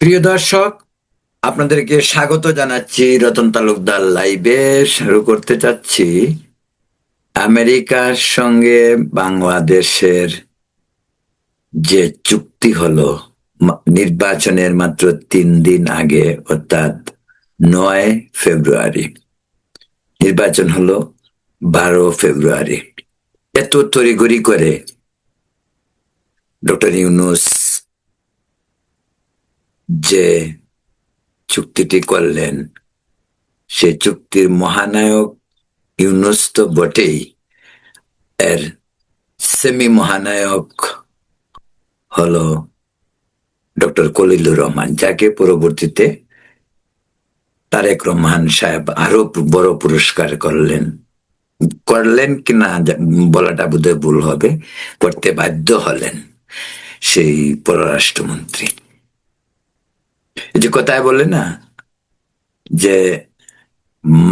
প্রিয় দর্শক, আপনাদেরকে স্বাগত জানাচ্ছি রতন তালুকদার লাইভে। শুরু করতে চাচ্ছি আমেরিকার সঙ্গে বাংলাদেশের যে চুক্তি হলো নির্বাচনের মাত্র 3 দিন আগে, অর্থাৎ 9 ফেব্রুয়ারি। নির্বাচন হলো 12 ফেব্রুয়ারি। এত তড়িঘড়ি করে ডক্টর ইউনূস যে চুক্তিটি করলেন, সে চুক্তির মহানায়ক ইউনূস তো বটেই, এর সেমি মহানায়ক হলো ডক্টর খলিলুর রহমান, যাকে পরবর্তীতে তারেক রহমান সাহেব আরো বড় পুরস্কার করলেন। করলেন কিনা বলাটা বোধহয় ভুল হবে, করতে বাধ্য হলেন সেই পররাষ্ট্রমন্ত্রী। এই যে কথায় বলে না যে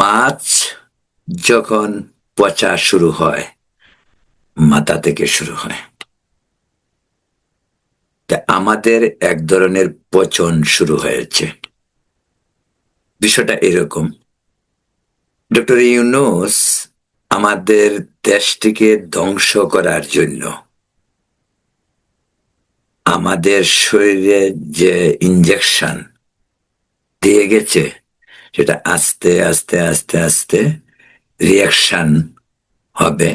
মাছ যখন পচা শুরু হয়, মাথা থেকে শুরু হয়। তা আমাদের এক ধরনের পচন শুরু হয়েছে। বিষয়টা এরকম, ডক্টর ইউনূস আমাদের দেশটিকে ধ্বংস করার জন্য আমাদের শরীরে যে ইনজেকশন দিয়ে গেছে, সেটা আস্তে আস্তে আস্তে আস্তে রিয়াকশন হবে,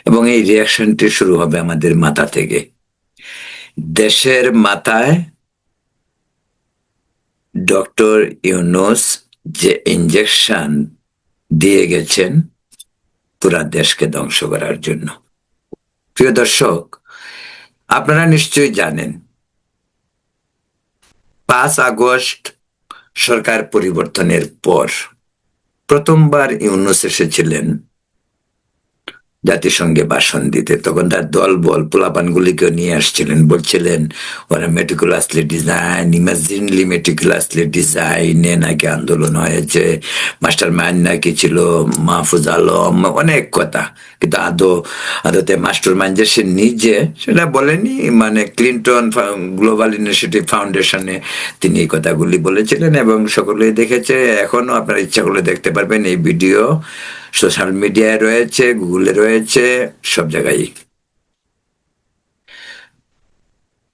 এবং এই রিয়াকশনটি শুরু হবে আমাদের মাথা থেকে। দেশের মাথায় ডক্টর ইউনূস যে ইনজেকশন দিয়ে গেছেন পুরা দেশকে ধ্বংস করার জন্য। প্রিয় দর্শক, আপনারা নিশ্চয়ই জানেন 5 আগস্ট সরকার পরিবর্তনের পর প্রথমবার ইউনূস এসেছিলেন জাতিসংঘে ভাষণ দিতে। তখন তার দল বল পোলাপানগুলিকে নিয়ে আসছিলেন, বলছিলেন ওরা মেটিকুলাসলি ডিজাইন, ইমাজিনলি মেটিকুলাসলি ডিজাইনে নাকি আন্দোলন হয়েছে, মাস্টার মাইন্ড নাকি ছিল মাহফুজ আলম, অনেক কথা। কিন্তু আদতে মাস্টার মাইন্ড যে সে নিজে, সেটা বলেনি। মানে ক্লিন্টন গ্লোবাল ইনিশিয়েটিভ ফাউন্ডেশনে তিনি এই কথাগুলি বলেছিলেন, এবং সকলেই দেখেছে। এখনো আপনারা ইচ্ছা করলে দেখতে পারবেন, এই ভিডিও সোশ্যাল মিডিয়ায় রয়েছে, গুগলে রয়েছে, সব জায়গায়।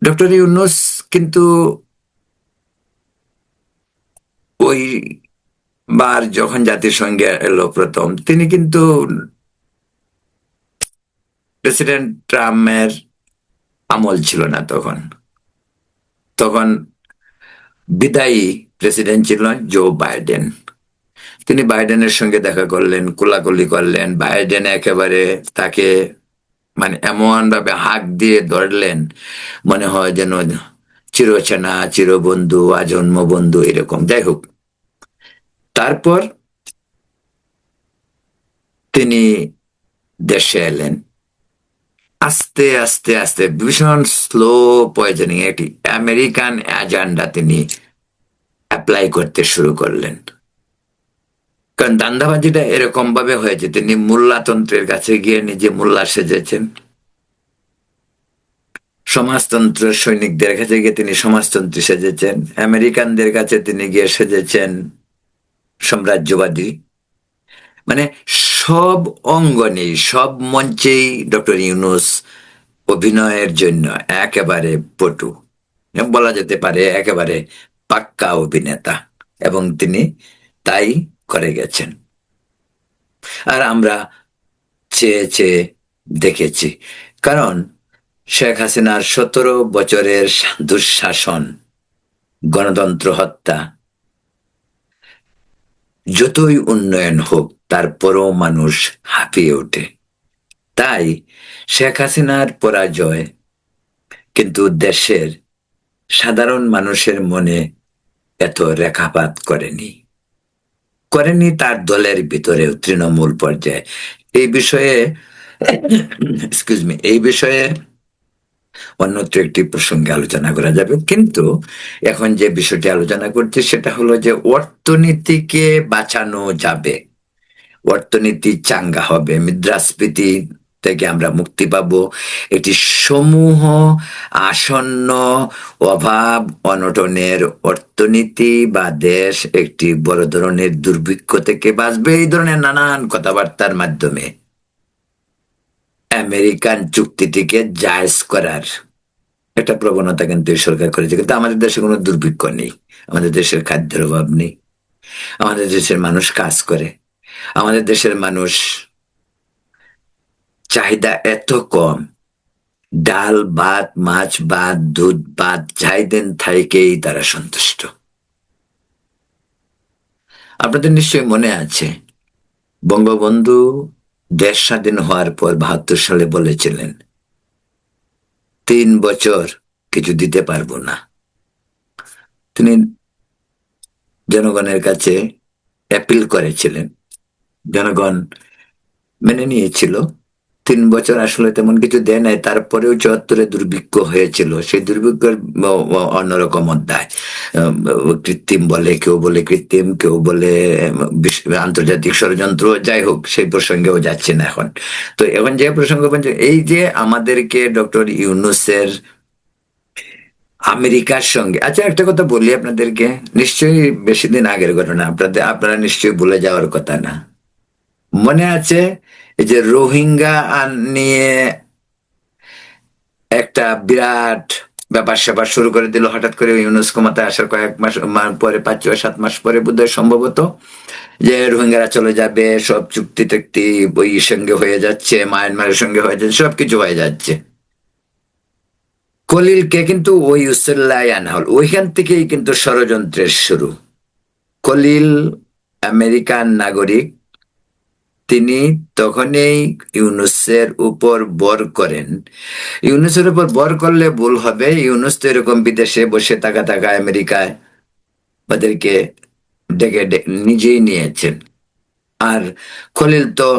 ডক্টর ইউনূস কিন্তু ওই বার যখন জাতিসংঘে এলো প্রথম, তিনি কিন্তু প্রেসিডেন্ট ট্রাম্পের আমল ছিল না তখন। তখন বিদায়ী প্রেসিডেন্ট ছিল জো বাইডেন। তিনি বাইডেনের সঙ্গে দেখা করলেন, কোলাকুলি করলেন। বাইডেন একেবারে তাকে মানে এমন ভাবে হাঁক দিয়ে ধরলেন, মনে হয় যেন চিরচেনা, চিরবন্ধু, আজন্ম বন্ধু, এরকম। যাই হোক, তারপর তিনি দেশে এলেন আস্তে আস্তে আস্তে, ভীষণ স্লো পয়জনিং, একটি আমেরিকান এজেন্ডা তিনি অ্যাপ্লাই করতে শুরু করলেন। কারণ দান্দাবাজিটা এরকম ভাবে হয়েছে, তিনি মোল্লাতন্ত্রের কাছে গিয়ে নিজে মোল্লা সেজেছেন, সমাজতন্ত্র সৈনিকদের কাছে গিয়ে তিনি সমাজতন্ত্রী সেজেছেন, আমেরিকানদের কাছে তিনি গিয়ে সেজেছেন সাম্রাজ্যবাদী। মানে সব অঙ্গনেই, সব মঞ্চেই ডক্টর ইউনূস অভিনয়ের জন্য একেবারে পটু, বলা যেতে পারে একেবারে পাক্কা অভিনেতা, এবং তিনি তাই করে গেছেন। আর আমরা চেয়ে চেয়ে দেখেছি, কারণ শেখ হাসিনার 17 বছরের দুঃশাসন, গণতন্ত্র হত্যা, যতই উন্নয়ন হোক তারপরও মানুষ হাঁপিয়ে ওঠে। তাই শেখ হাসিনার পরাজয় কিন্তু দেশের সাধারণ মানুষের মনে এত রেখাপাত করেনি তার দলের ভিতরেও, তৃণমূল পর্যায়ে। এই বিষয়ে এক্সকিউজ মি, এই বিষয়ে অন্যত্র একটি প্রসঙ্গে আলোচনা করা যাবে। কিন্তু এখন যে বিষয়টি আলোচনা করছি সেটা হলো যে অর্থনীতিকে বাঁচানো যাবে, অর্থনীতি চাঙ্গা হবে, মুদ্রাস্ফীতি থেকে আমরা মুক্তি পাব। এটি সমূহ আসন্ন অভাব অনটনের অর্থনীতি বা দেশ একটি বড় ধরনের দুর্ভিক্ষ থেকে বাঁচবে, এই ধরনের নানান কথাবার্তার মাধ্যমে আমেরিকান চুক্তিটিকে জায়েজ করার একটা প্রবণতা কিন্তু এই সরকার করেছে। কিন্তু আমাদের দেশে কোনো দুর্ভিক্ষ নেই, আমাদের দেশের খাদ্যের অভাব নেই, আমাদের দেশের মানুষ কাজ করে, আমাদের দেশের মানুষ চাহিদা এত কম, ডাল ভাত মাছ ভাত দুধ ভাত যাই দেন থাইকেই তারা সন্তুষ্ট। আপনাদের নিশ্চয়ই মনে আছে বঙ্গবন্ধু দেশ স্বাধীন হওয়ার পর ৭২ সালে বলেছিলেন ৩ বছর কিছু দিতে পারবো না। তিনি জনগণের কাছে অ্যাপিল করেছিলেন, জনগণ মেনে নিয়েছিল। ৩ বছর আসলে তেমন কিছু দেয় নাই, তারপরেও ৭৪-এ দুর্ভিক্ষ হয়েছিল। সেই দুর্ভিক্ষের অন্যরকম অধ্যায়, কৃত্রিম বলে, কেউ বলে কৃত্রিম, কেউ বলে আন্তর্জাতিক ষড়যন্ত্র, যাই হোক সেই প্রসঙ্গেও যাচ্ছে না এখন। তো এখন যে প্রসঙ্গ এই যে আমাদেরকে ডক্টর ইউনূসের আমেরিকার সঙ্গে, আচ্ছা একটা কথা বলি আপনাদেরকে, নিশ্চয়ই বেশি দিন আগের ঘটনা, আপনারা নিশ্চয়ই ভুলে যাওয়ার কথা না। মনে আছে এই যে রোহিঙ্গা নিয়ে একটা বিরাট ব্যাপার স্যাপার শুরু করে দিল হঠাৎ করে ইউনূস ক্ষমতায় আসার কয়েক মাস পরে, ৫-৭ মাস পরে বোধহয় সম্ভবত, যে রোহিঙ্গারা চলে যাবে, সব চুক্তি টুক্তি ওই সঙ্গে হয়ে যাচ্ছে, মায়ানমারের সঙ্গে হয়ে যাচ্ছে, সবকিছু হয়ে যাচ্ছে। খলিলকে কিন্তু ওই উসুল্লায় আনা হল, ওইখান থেকেই কিন্তু ষড়যন্ত্রের শুরু। খলিল আমেরিকান নাগরিক, তিনি তখনই ইউনূসের উপর বর করেন। ইউনূসের উপর বর করলে ভুল হবে, ইউনূস তো এরকম বিদেশে বসে থাকা থাকা আমেরিকায় ওদেরকে ডেকে নিজেই নিয়েছেন। আর খলিল তো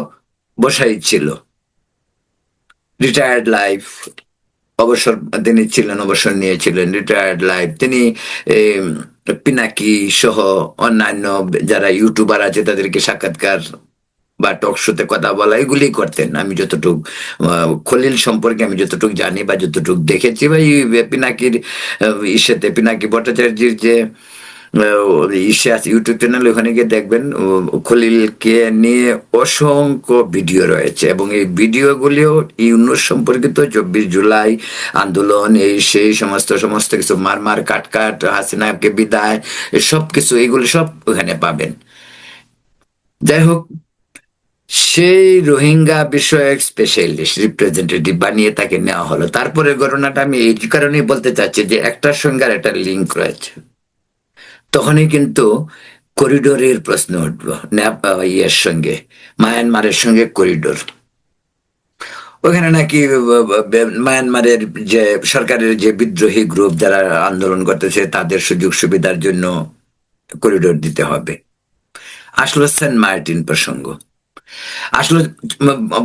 বসাই ছিল, রিটায়ার্ড লাইফ, অবসর তিনি ছিলেন, অবসর নিয়েছিলেন, রিটায়ার্ড লাইফ। তিনি পিনাকি সহ অন্যান্য যারা ইউটিউবার আছে তাদেরকে সাক্ষাৎকার বা টক শোতে কথা বলা এগুলি করতেন। আমি যতটুক খলিল সম্পর্কে আমি যতটুক জানি বা যতটুক দেখেছি, বা পিনাকির ইসেতে, পিনাকি ভট্টাচার্যের যে ইসে আছে ইউটিউব চ্যানেল, ওখানে গিয়ে দেখবেন খলিলকে নিয়ে অসংখ্য ভিডিও রয়েছে, এবং এই ভিডিওগুলিও ইউনূস সম্পর্কিত, ২৪ জুলাই আন্দোলন, এই সেই সমস্ত সমস্ত কিছু, মার কাট, হাসিনাকে বিদায়, সব কিছু এগুলি সব ওখানে পাবেন। যাই হোক, সেই রোহিঙ্গা বিষয়ক স্পেশালিস্ট রিপ্রেজেন্টেটিভ বানিয়ে তাকে নেওয়া হলো। তারপরে ঘটনাটা আমি এই কারণেই বলতে চাচ্ছি যে একটার সঙ্গে আর একটা লিঙ্ক রয়েছে। তখনই কিন্তু করিডোরের প্রশ্ন উঠলো, ইয়ের সঙ্গে, মায়ানমারের সঙ্গে করিডোর। ওখানে নাকি মায়ানমারের যে সরকারের যে বিদ্রোহী গ্রুপ যারা আন্দোলন করতেছে তাদের সুযোগ সুবিধার জন্য করিডোর দিতে হবে। আসলো সেন্ট মার্টিন প্রসঙ্গ, আসলো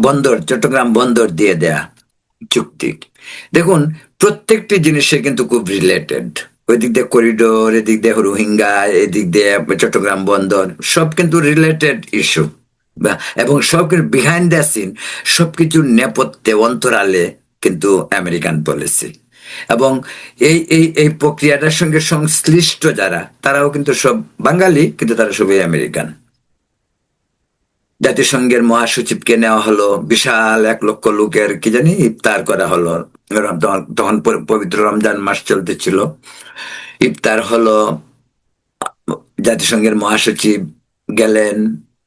বন্দর, চট্টগ্রাম বন্দর দিয়ে দেয়া চুক্তি। দেখুন প্রত্যেকটি জিনিসে কিন্তু খুব রিলেটেড, ওই দিক দিয়ে করিডোর, এদিক দিয়ে রোহিঙ্গা, এদিক দিয়ে চট্টগ্রাম বন্দর, সব কিন্তু রিলেটেড ইস্যু, এবং সব বিহাইন্ড দ্য সিন, সবকিছুর নেপথ্যে অন্তরালে কিন্তু আমেরিকান পলিসি। এবং এই এই এই প্রক্রিয়াটার সঙ্গে সংশ্লিষ্ট যারা, তারাও কিন্তু সব বাঙালি, কিন্তু তারা সবই আমেরিকান। জাতিসংঘের মহাসচিবকে নেওয়া হলো, বিশাল ১ লক্ষ লোকের কি জানি ইফতার করা হলো, তখন পবিত্র রমজান মাস চলতেছিল। ইফতার হলো, জাতিসংঘের মহাসচিব গেলেন,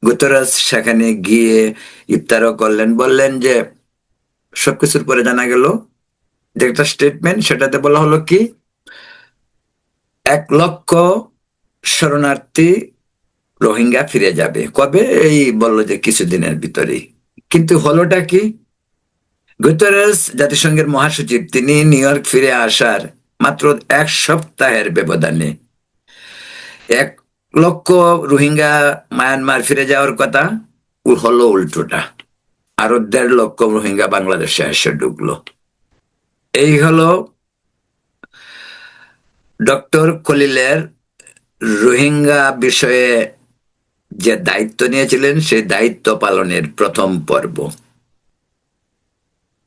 গুতেরেস সেখানে গিয়ে ইফতারও করলেন, বললেন যে সবকিছুর পরে জানা গেল যে একটা স্টেটমেন্ট, সেটাতে বলা হলো কি ১ লক্ষ শরণার্থী রোহিঙ্গা ফিরে যাবে। কবে? এই বললো যে কিছুদিনের ভিতরেই। কিন্তু হলোটা কি? গুতেরেস জাতিসংঘের মহাসচিব, তিনি নিউ ইয়র্ক ফিরে আসার মাত্র ১ সপ্তাহের ব্যবধানে ১ লক্ষ রোহিঙ্গা মায়ানমার ফিরে যাওয়ার কথা, হলো উল্টোটা, আরো ১.৫ লক্ষ রোহিঙ্গা বাংলাদেশে এসে ঢুকলো। এই হলো ডক্টর খলিলের রোহিঙ্গা বিষয়ে যে দায়িত্ব নিয়েছিলেন সেই দায়িত্ব পালনের প্রথম পর্ব।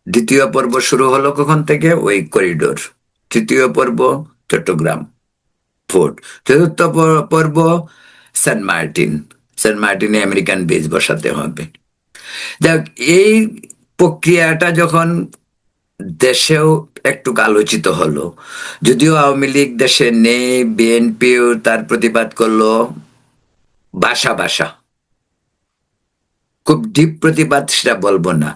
দ্বিতীয় পর্ব শুরু হলো কখন থেকে? ওই করিডোর। তৃতীয় পর্ব চট্টগ্রাম ফোর্ট। চতুর্থ পর্ব সেন্ট মার্টিন। সেন্ট মার্টিনে আমেরিকান বেজ বসাতে হবে। যাক, এই প্রক্রিয়াটা যখন দেশেও একটু আলোচিত হলো, যদিও আওয়ামী লীগ দেশে নেই, বিএনপিও তার প্রতিবাদ করলো ভাষা ভাষা, খুব ডিপ প্রতিবাদ সেটা বলবো না,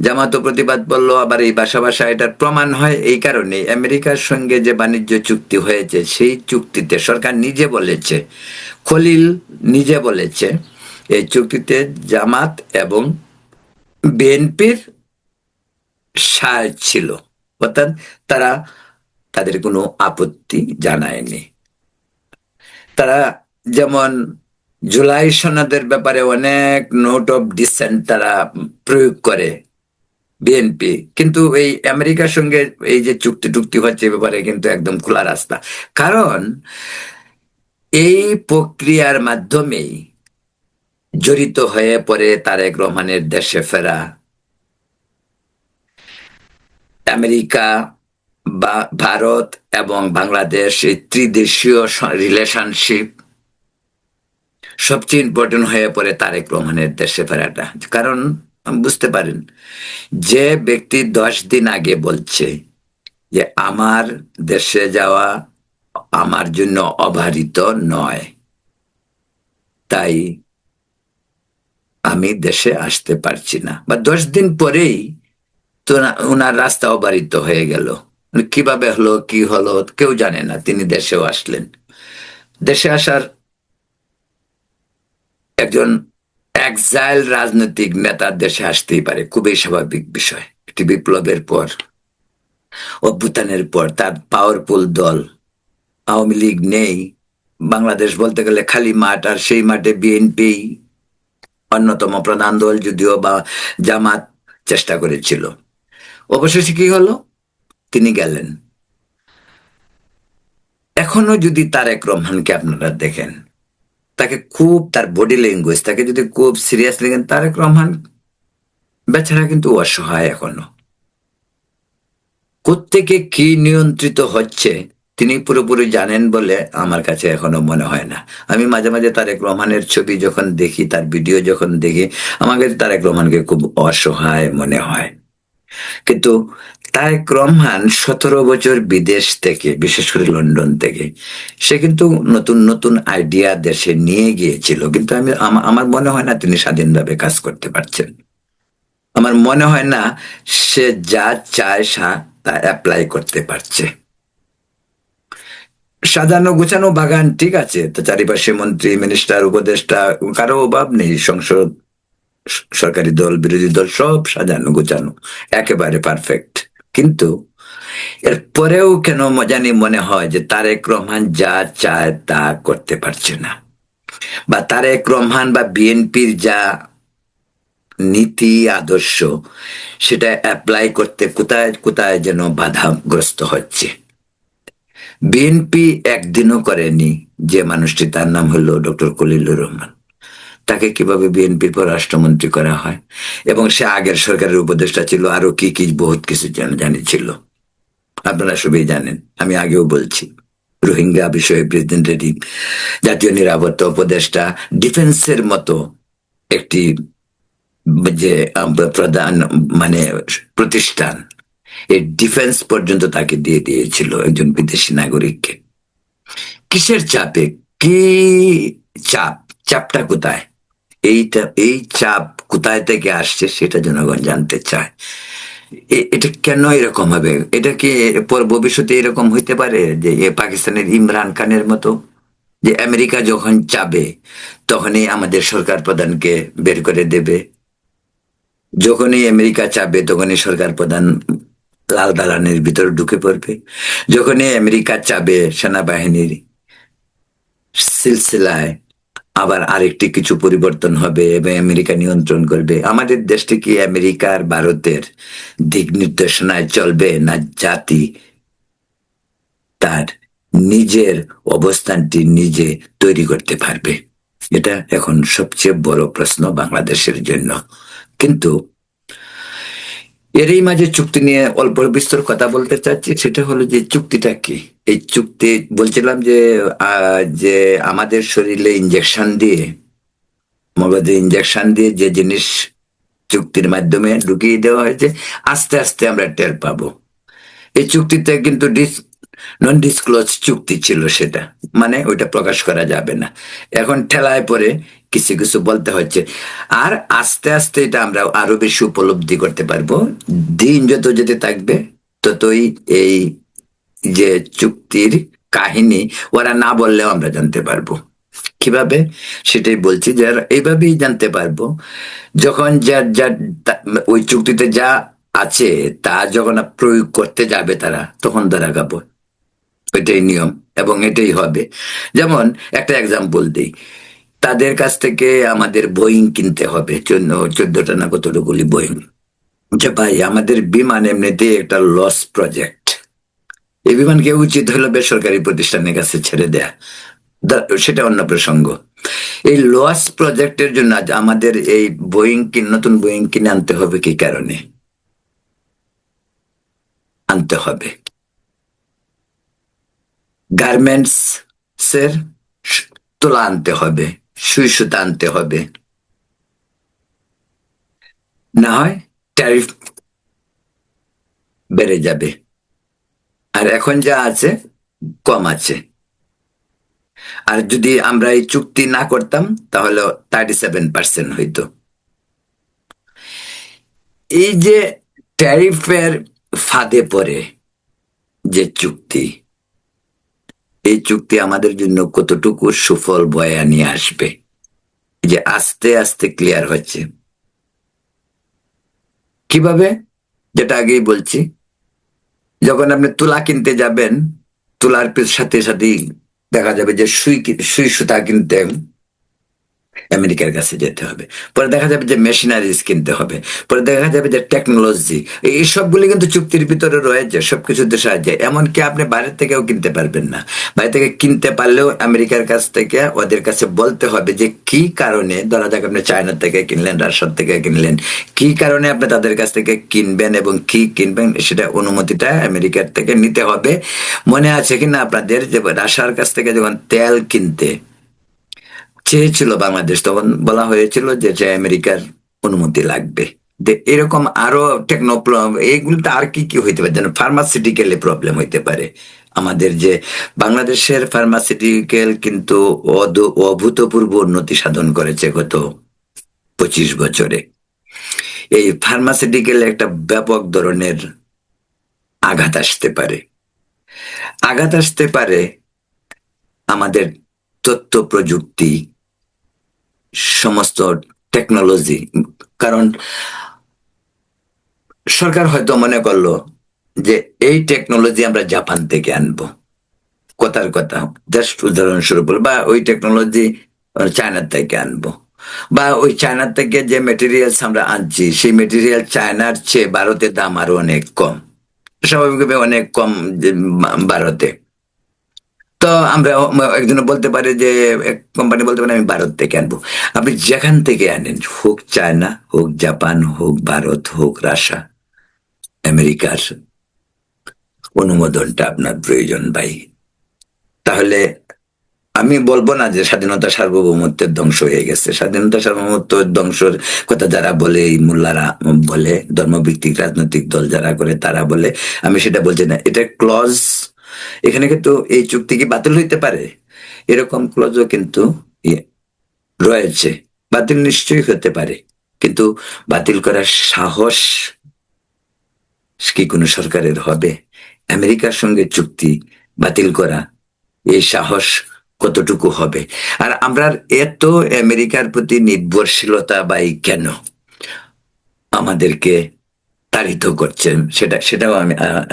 জামাতও প্রতিবাদ বললো, আবার এই ভাষা ভাষা। এটার প্রমাণ হয় এই কারণে, আমেরিকার সঙ্গে যে বাণিজ্য চুক্তি হয়েছে সেই চুক্তিতে সরকার নিজে বলেছে, খলিল নিজে বলেছে, এই চুক্তিতে জামাত এবং বিএনপির সায় ছিল, অর্থাৎ তারা তাদের কোনো আপত্তি জানায়নি। তারা যেমন জুলাই সনদের ব্যাপারে অনেক নোট অফ ডিসেন্ট তারা প্রয়োগ করে বিএনপি, কিন্তু এই আমেরিকার সঙ্গে এই যে চুক্তি টুক্তি হচ্ছে ব্যাপারে কিন্তু একদম খোলা রাস্তা। কারণ এই প্রক্রিয়ার মাধ্যমেই জড়িত হয়ে পড়ে তারেক রহমানের দেশে ফেরা, আমেরিকা বা ভারত এবং বাংলাদেশ এই ত্রিদেশীয় রিলেশনশিপ সবচেয়ে ইম্পর্টেন্ট হয়ে পড়ে তারেক রহমানের দেশে ফেরাটা। কারণ বুঝতে পারেন, যে ব্যক্তি 10 দিন আগে বলছে যে আমার দেশে যাওয়া আমার জন্য অবারিত নয়, তাই আমি দেশে আসতে পারছি না, বা 10 দিন পরেই তো ওনার রাস্তা অবারিত হয়ে গেল। কিভাবে হলো, কি হলো কেউ জানে না, তিনি দেশেও আসলেন। দেশে আসার একজন এক্সাইল রাজনৈতিক নেতার দেশে আসতেই পারে, খুবই স্বাভাবিক বিষয়। একটি বিপ্লবের পর, অভ্যুত্থানের পর তার পাওয়ারফুল দল আওয়ামী লীগ নেই, বাংলাদেশ বলতে গেলে খালি মাঠ, আর সেই মাঠে বিএনপি অন্যতম প্রধান দল, যদিও বা জামাত চেষ্টা করেছিল। অবশেষে কি হলো, তিনি গেলেন। এখনো যদি তারেক রহমানকে আপনারা দেখেন, তাকে খুব, তার বডি ল্যাঙ্গুয়েজ, তাকে যদি খুব সিরিয়াস দেখেন, তারেক রহমান বেচারা কিন্তু অসহায় এখনো। কোত্থেকে কি নিয়ন্ত্রিত হচ্ছে তিনি পুরোপুরি জানেন বলে আমার কাছে এখনো মনে হয় না। আমি মাঝে মাঝে তারেক রহমানের ছবি যখন দেখি, তার ভিডিও যখন দেখি, আমার কাছে তারেক রহমানকে খুব অসহায় মনে হয়। কিন্তু তারেক রহমান 17 বছর বিদেশ থেকে, বিশেষ করে লন্ডন থেকে, সে কিন্তু নতুন নতুন আইডিয়া দেশে নিয়ে গিয়েছিল, কিন্তু আমার মনে হয় না তিনি স্বাধীনভাবে কাজ করতে পারছেন। আমার মনে হয় না সে যা চায় তা অ্যাপ্লাই করতে পারছে। সাজানো গুছানো বাগান ঠিক আছে, তো চারিপাশে মন্ত্রী, মিনিস্টার, উপদেষ্টা, কারো অভাব নেই। সংসদ, সরকারি দল, বিরোধী দল সব সাজানো গোছানো, একেবারে পারফেক্ট। কিন্তু এরপরেও কেন জানি মনে হয় যে তারেক রহমান যা চায় তা করতে পারছে না, বা তারেক রহমান বা বিএনপির যা নীতি আদর্শ সেটা অ্যাপ্লাই করতে কোথায় কোথায় যেন বাধাগ্রস্ত হচ্ছে। বিএনপি একদিনও করেনি, যে মানুষটি, তার নাম হলো ডক্টর খলিলুর রহমান, তাকে কিভাবে বিএনপির পররাষ্ট্রমন্ত্রী করা হয়, এবং সে আগের সরকারের উপদেষ্টা ছিল, আরো কি কি বহুত কিছু জানিছিল, আপনারা সবাই জানেন। আমি আগেও বলছি, রোহিঙ্গা বিষয়ে প্রেসিডেন্টের জাতীয় নিরাপত্তা উপদেষ্টা, ডিফেন্সের মতো একটি যে প্রধান মানে প্রতিষ্ঠান, এই ডিফেন্স পর্যন্ত তাকে দিয়ে দিয়েছিল একজন বিদেশি নাগরিককে। কিসের চাপে, কি চাপ, চাপটা কোথায়, এই চাপ কোথায় থেকে আসছে সেটা জনগণ জানতে চায়। এটা কেন এরকম হবে? এটা কি ভবিষ্যতে এরকম হইতে পারে যে পাকিস্তানের ইমরান খানের মতো, যে আমেরিকা যখন চাবে তখনই আমাদের সরকার প্রধানকে বের করে দেবে, যখনই আমেরিকা চাবে তখনই সরকার প্রধান লাল দালানের ভিতর ঢুকে পড়বে, যখনই আমেরিকা চাবে সেনাবাহিনীর সিলসিলায় আবার আরেকটি কিছু পরিবর্তন হবে এবং আমেরিকা নিয়ন্ত্রণ করবে। আমাদের দেশটি কি আমেরিকা আর ভারতের দিক নির্দেশনায় চলবে, না জাতি তার নিজের অবস্থানটি নিজে তৈরি করতে পারবে? এটা এখন সবচেয়ে বড় প্রশ্ন বাংলাদেশের জন্য। কিন্তু এরই মাঝে চুক্তি নিয়ে অল্প বিস্তর কথা বলতে চাচ্ছি। সেটা হলো যে চুক্তিটা কি। এই চুক্তি বলছিলাম যে আমাদের শরীরে ইঞ্জেকশন দিয়ে, মগজে ইঞ্জেকশন দিয়ে যে জিনিস চুক্তির মাধ্যমে ঢুকিয়ে দেওয়া হয়েছে, আস্তে আস্তে আমরা টের পাবো। এই চুক্তিতে কিন্তু নন ডিসক্লোজ চুক্তি ছিল, সেটা মানে ওইটা প্রকাশ করা যাবে না। এখন ঠেলায় পরে কিছু কিছু বলতে হচ্ছে। আর আস্তে আস্তে এটা আমরা আরো বেশি উপলব্ধি করতে পারবো। দিন যত যেতে থাকবে ততই এই যে চুক্তির কাহিনী ওরা না বললেও আমরা জানতে পারবো। কিভাবে সেটাই বলছি, যে এইভাবেই জানতে পারবো যখন যার যার ওই চুক্তিতে যা আছে তা যখন প্রয়োগ করতে যাবে তারা, তখন তারা খাবো। এটাই নিয়ম এবং এটাই হবে। যেমন একটা এক্সাম্পল দিই, তাদের কাছ থেকে আমাদের বোয়িং কিনতে হবে, 14টা না কতটুকুলি বোয়িং। যে ভাই আমাদের বিমান এমনিতে একটা লস প্রজেক্ট, এই বিমানকে উচিত হলো বেসরকারি প্রতিষ্ঠানের কাছে ছেড়ে দেয়া, সেটা অন্য প্রসঙ্গ। এই লস প্রজেক্টের জন্য আজ আমাদের এই নতুন বোয়িং কিনে আনতে হবে কি কারণে আনতে হবে? গার্মেন্টস এর তুলা আনতে হবে, সুই সুতা আনতে হবে, না হয় ট্যারিফ বেড়ে যাবে। আর এখন যা আছে কম আছে। আর যদি আমরা এই চুক্তি না করতাম তাহলে 37% হইতো। এই যে ট্যারিফের ফাঁদে পড়ে যে চুক্তি, এই চুক্তি আমাদের জন্য কতটুকু সুফল বয়ে নিয়ে আসবে, যে আস্তে আস্তে ক্লিয়ার হচ্ছে। কিভাবে? যেটা আগেই বলছি, যখন আপনি তুলা কিনতে যাবেন, তুলার সাথে সাথেই দেখা যাবে যে সুই সুতা কিনতে আমেরিকার কাছে যেতে হবে। পরে দেখা যাবে যে মেশিনারিজ কিনতে হবে। পরে দেখা যাবে যে টেকনোলজি, এই সবগুলি কিন্তু চুক্তির ভিতরে রয়েছে, সবকিছুতে সাহায্যে। এমনকি আপনি বাইরের থেকেও কিনতে পারবেন না। বাইরে থেকে কিনতে পারলেও আমেরিকার কাছ থেকে ওদের কাছে বলতে হবে যে কি কারণে, ধরা যাক আপনি চায়নার থেকে কিনলেন, রাশিয়ার থেকে কিনলেন, কি কারণে আপনি তাদের কাছ থেকে কিনবেন এবং কি কিনবেন সেটা অনুমতিটা আমেরিকার থেকে নিতে হবে। মনে আছে কিনা আপনাদের যে রাশিয়ার কাছ থেকে যখন তেল কিনতে চেয়েছিল বাংলাদেশ, তখন বলা হয়েছিল যে আমেরিকার অনুমতি লাগবে। এরকম আরো এইগুলোতে আর কি কি হইতে পারে, যেন ফার্মাসিউটিক্যাল প্রবলেম হইতে পারে। আমাদের যে বাংলাদেশের ফার্মাসিউটিক্যাল কিন্তু অভূতপূর্ব উন্নতি সাধন করেছে গত 25 বছরে। এই ফার্মাসিউটিক্যাল একটা ব্যাপক ধরনের আঘাত আসতে পারে। আঘাত আসতে পারে আমাদের তথ্য প্রযুক্তি, সমস্ত টেকনোলজি। কারণ সরকার হয়তো মনে করলো যে এই টেকনোলজি আমরা জাপান থেকে আনবো, কথার কথা জাস্ট উদাহরণস্বরূপ, বা ওই টেকনোলজি চায়নার থেকে আনবো, বা ওই চায়নার থেকে যে মেটেরিয়ালস আমরা আনছি সেই মেটেরিয়াল চায়নার চেয়ে ভারতের দাম আরো অনেক কম, স্বাভাবিকভাবে অনেক কম ভারতে। তো আমরা একজন বলতে পারে যে কোম্পানি বলতে পারে আমি ভারত থেকে আনবো। আপনি যেখান থেকে আনেন, হোক চায়না, হোক জাপান, হোক ভারত, হোক রাশিয়া, আমেরিকার অনুমোদনটা আপনার প্রয়োজন ভাই। তাহলে আমি বলবো না যে স্বাধীনতা সার্বভৌমত্বের ধ্বংস হয়ে গেছে। স্বাধীনতা সার্বভৌমত্ব ধ্বংসের কথা যারা বলে, এই মোল্লারা বলে, ধর্মভিত্তিক রাজনৈতিক দল যারা করে তারা বলে, আমি সেটা বলছি না। এটা ক্লজ, এখানে কিন্তু এই চুক্তি কি বাতিল হইতে পারে, এরকম ক্লজও কিন্তু রয়েছে। বাতিল নিশ্চয়ই হতে পারে, কিন্তু বাতিল করার সাহস কি কোনো সরকারের হবে? আমেরিকার সঙ্গে চুক্তি বাতিল করা, এই সাহস কতটুকু হবে? আর আমরা এত আমেরিকার প্রতি নির্ভরশীলতা বাই কেন আমাদেরকে তাড়িত করছেন, সেটাও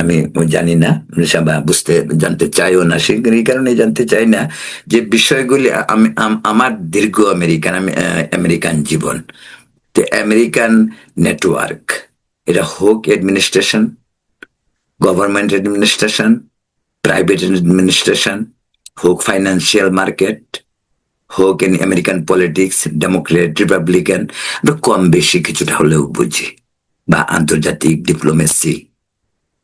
আমি জানি না, বুঝতে জানতে চাইও না। সেই কারণে জানতে চাই না যে বিষয়গুলি আমার দীর্ঘ আমেরিকান জীবন, আমেরিকান নেটওয়ার্ক, এটা হোক administration, government administration, private administration, হোক ফাইন্যান্সিয়াল মার্কেট, হোক in American politics, Democrat, Republican, আমরা কম বেশি কিছুটা হলেও বুঝি। বা আন্তর্জাতিক ডিপ্লোমেসি,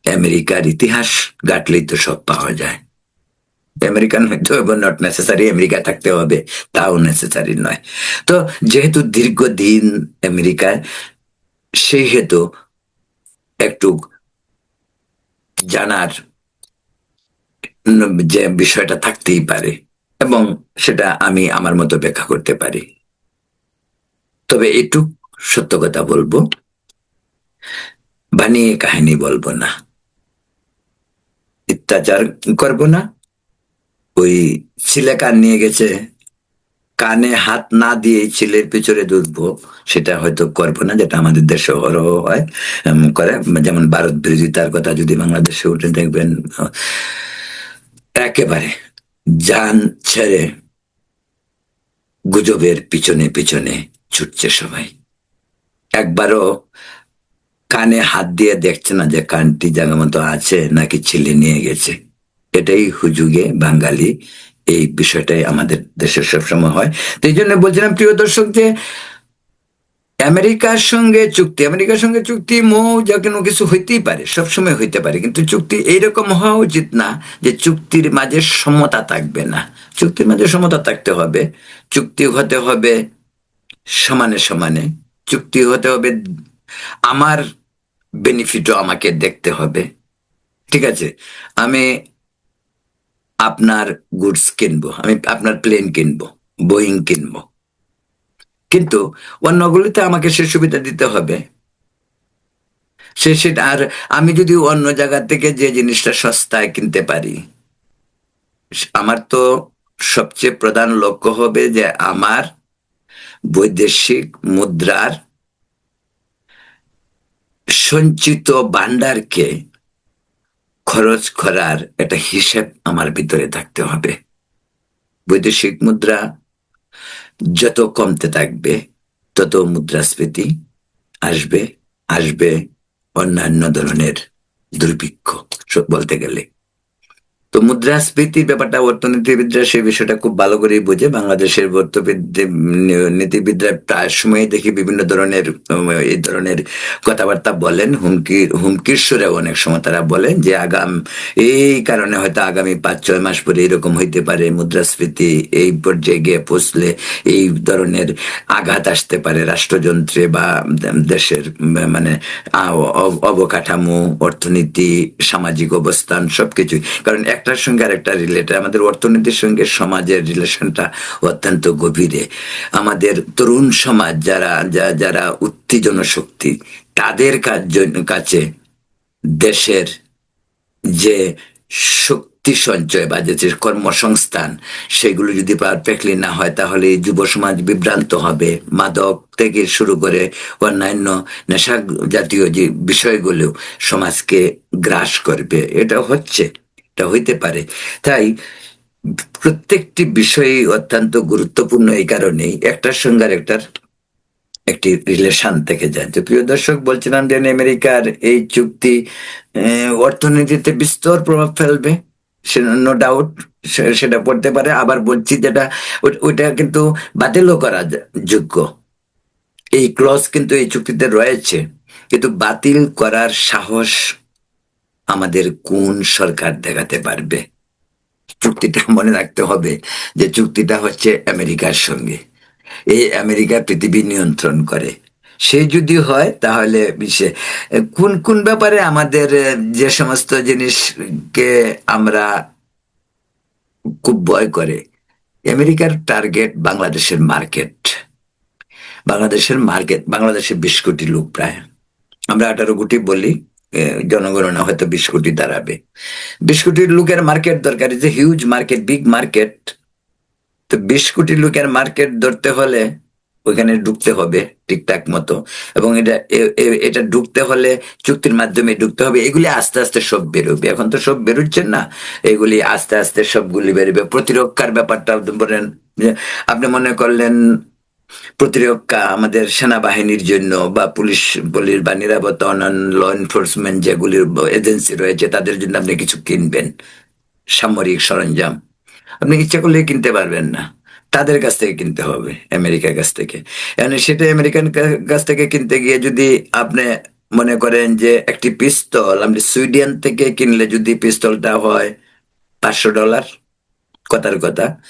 আমেরিকার ইতিহাস ঘাটলেই তো সব পাওয়া যায়। আমেরিকান হয়তো নট নেসেসারি আমেরিকা থাকতে হবে, তাও নেসেসারি নয়। তো যেহেতু দীর্ঘদিন আমেরিকায়, সেই হেতু একটু জানার যে বিষয়টা থাকতেই পারে, এবং সেটা আমি আমার মতো ব্যাখ্যা করতে পারি। তবে এটুক সত্য কথা বলবো, বানিয়ে কাহিনী বলবো না, অত্যাচার করবো না। ওই ছেলে কান নিয়ে গেছে, কানে হাত না দিয়ে ছেলের পিছনে দুধবো, সেটা হয়তো করবো না, যেটা আমাদের দেশে হরহ হয়, করে। যেমন ভারত বিরোধিতার কথা যদি বাংলাদেশে উঠে দেখবেন, একেবারে জান ছেড়ে গুজবের পিছনে পিছনে ছুটছে সবাই। একবারও কানে হাত দিয়ে দেখছে না যে কানটি জায়গা মতো আছে নাকি ছেলে নিয়ে গেছে। এটাই হুজুগে বাঙালি, এই বিষয়টাই আমাদের দেশের সবসময় হয়। তো এই জন্য বলছিলাম প্রিয় দর্শক, যে আমেরিকার সঙ্গে চুক্তি যা কোনো কিছু হইতেই পারে, সবসময় হইতে পারে, কিন্তু চুক্তি এইরকম হওয়া উচিত না যে চুক্তির মাঝে সমতা থাকবে না। চুক্তির মাঝে সমতা থাকতে হবে, চুক্তি হতে হবে সমানে সমানে, চুক্তি হতে হবে আমার বেনিফিটও আমাকে দেখতে হবে। ঠিক আছে, আমি আপনার গুডস কিনবো, আমি আপনার প্লেন কিনবো, বোয়িং কিনবো, কিন্তু অন্যগুলিতে আমাকে সে সুবিধা দিতে হবে। সেটা আর আমি যদি অন্য জায়গা থেকে যে জিনিসটা সস্তায় কিনতে পারি, আমার তো সবচেয়ে প্রধান লক্ষ্য হবে যে আমার বৈদেশিক মুদ্রার সঞ্চিত ভান্ডারকে খরচ করার একটা হিসেব আমার ভিতরে থাকতে হবে। বৈদেশিক মুদ্রা যত কমতে থাকবে, তত মুদ্রাস্ফীতি আসবে, আসবে অন্যান্য ধরনের দুর্ভিক্ষ বলতে গেলে। তো মুদ্রাস্ফীতির ব্যাপারটা অর্থনীতিবিদরা সেই বিষয়টা খুব ভালো করেই বোঝে। বাংলাদেশের নীতিবিদরা প্রায় সময় দেখি বিভিন্ন ধরনের এই ধরনের কথাবার্তা বলেন, হুমকির সুরে অনেক সময় তারা বলেন যে এই কারণে হয়তো আগামী 5-6 মাস পরে এরকম হইতে পারে, মুদ্রাস্ফীতি এই পর্যায়ে গিয়ে পৌঁছলে এই ধরনের আঘাত আসতে পারে রাষ্ট্রযন্ত্রে বা দেশের মানে অবকাঠামো, অর্থনীতি, সামাজিক অবস্থান সবকিছুই। কারণ একটার সঙ্গে আর একটা রিলেটেড, আমাদের অর্থনীতির সঙ্গে সমাজের রিলেশনটা অত্যন্ত গভীরে। আমাদের তরুণ সমাজ যারা উত্তেজন শক্তি, তাদের কাছে দেশের যে শক্তি সঞ্চয় বা যে কর্মসংস্থান, সেগুলো যদি পারফেক্টলি না হয়, তাহলে যুব সমাজ বিভ্রান্ত হবে। মাদক থেকে শুরু করে অন্যান্য নেশা জাতীয় যে বিষয়গুলো সমাজকে গ্রাস করবে, এটা হইতে পারে। তাই প্রত্যেকটি বিষয়ই অত্যন্ত গুরুত্বপূর্ণ, এই কারণেই একটার সঙ্গে আর একটার একটি রিলেশন থেকে যায়। তো প্রিয় দর্শক, বলছিলাম যে আমেরিকার এই চুক্তি অর্থনীতিতে বিস্তর প্রভাব ফেলবে, নো ডাউট, সেটা পড়তে পারে। আবার বলছি যেটা ওইটা কিন্তু বাতিলও করা যোগ্য, এই ক্লজ কিন্তু এই চুক্তিতে রয়েছে, কিন্তু বাতিল করার সাহস আমাদের কোন সরকার দেখাতে পারবে? চুক্তিটা মনে রাখতে হবে যে চুক্তিটা হচ্ছে আমেরিকার সঙ্গে, এই আমেরিকা পৃথিবী নিয়ন্ত্রণ করে। সে যদি হয় তাহলে বিশ্বে কোন কোন ব্যাপারে আমাদের যে সমস্ত জিনিসকে আমরা খুব ভয় করে, আমেরিকার টার্গেট বাংলাদেশের 20 কোটি লোক প্রায়, আমরা 18 কোটি বলি, জনগণনা হয়তো 20 কোটি দাঁড়াবে। 20 কোটি লোকের মার্কেট দরকার, যে হিউজ মার্কেট, বিগ মার্কেট। তো 20 কোটি লোকের মার্কেট ধরতে হলে ওইখানে ঢুকতে হবে ঠিকঠাক মতো, এবং এটা ঢুকতে হলে চুক্তির মাধ্যমে ঢুকতে হবে। এগুলি আস্তে আস্তে সব বেরোবে, এখন তো সব বেরোচ্ছেন না, এগুলি আস্তে আস্তে সবগুলি বেরোবে। প্রতিরক্ষার ব্যাপারটা বলেন, আপনি মনে করলেন প্রতিরক্ষা আমাদের সেনাবাহিনীর জন্য বা পুলিশ বা নিরাপত্তা, অন্যান্য ল এনফোর্সমেন্ট যেগুলি এজেন্সি রয়েছে, তাদের জন্য আপনি কিছু কিনবেন, সামরিক সরঞ্জাম, আপনি ইচ্ছা করলে কিনতে পারবেন না, তাদের কাছ থেকে কিনতে হবে, আমেরিকার কাছ থেকে। সেটা আমেরিকান কাছ থেকে কিনতে গিয়ে যদি আপনি মনে করেন যে একটি পিস্তল আপনি সুইডেন থেকে কিনলে যদি পিস্তলটা হয় $500, কথার কথা,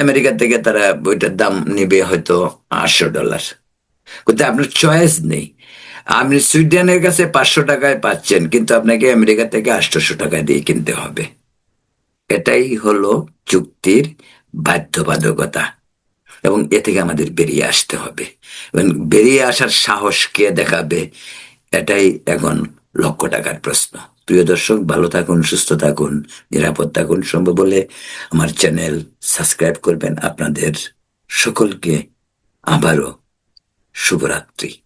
আমেরিকা থেকে তারা ওইটার দাম নিবে হয়তো $800। কিন্তু আপনার চয়েস নেই। আপনি সুইডেনের কাছে 500 টাকায় পাচ্ছেন, কিন্তু আপনাকে আমেরিকা থেকে 800 টাকা দিয়ে কিনতে হবে। এটাই হলো চুক্তির বাধ্যবাধকতা, এবং এ থেকে আমাদের বেরিয়ে আসতে হবে। এবং বেরিয়ে আসার সাহস কে দেখাবে, এটাই এখন লক্ষ টাকার প্রশ্ন। প্রিয় দর্শক, ভালো থাকুন, সুস্থ থাকুন, নিরাপদ থাকুন। সম্ভব হলে আমার চ্যানেল সাবস্ক্রাইব করবেন। আপনাদের সকলকে আবারও শুভরাত্রি।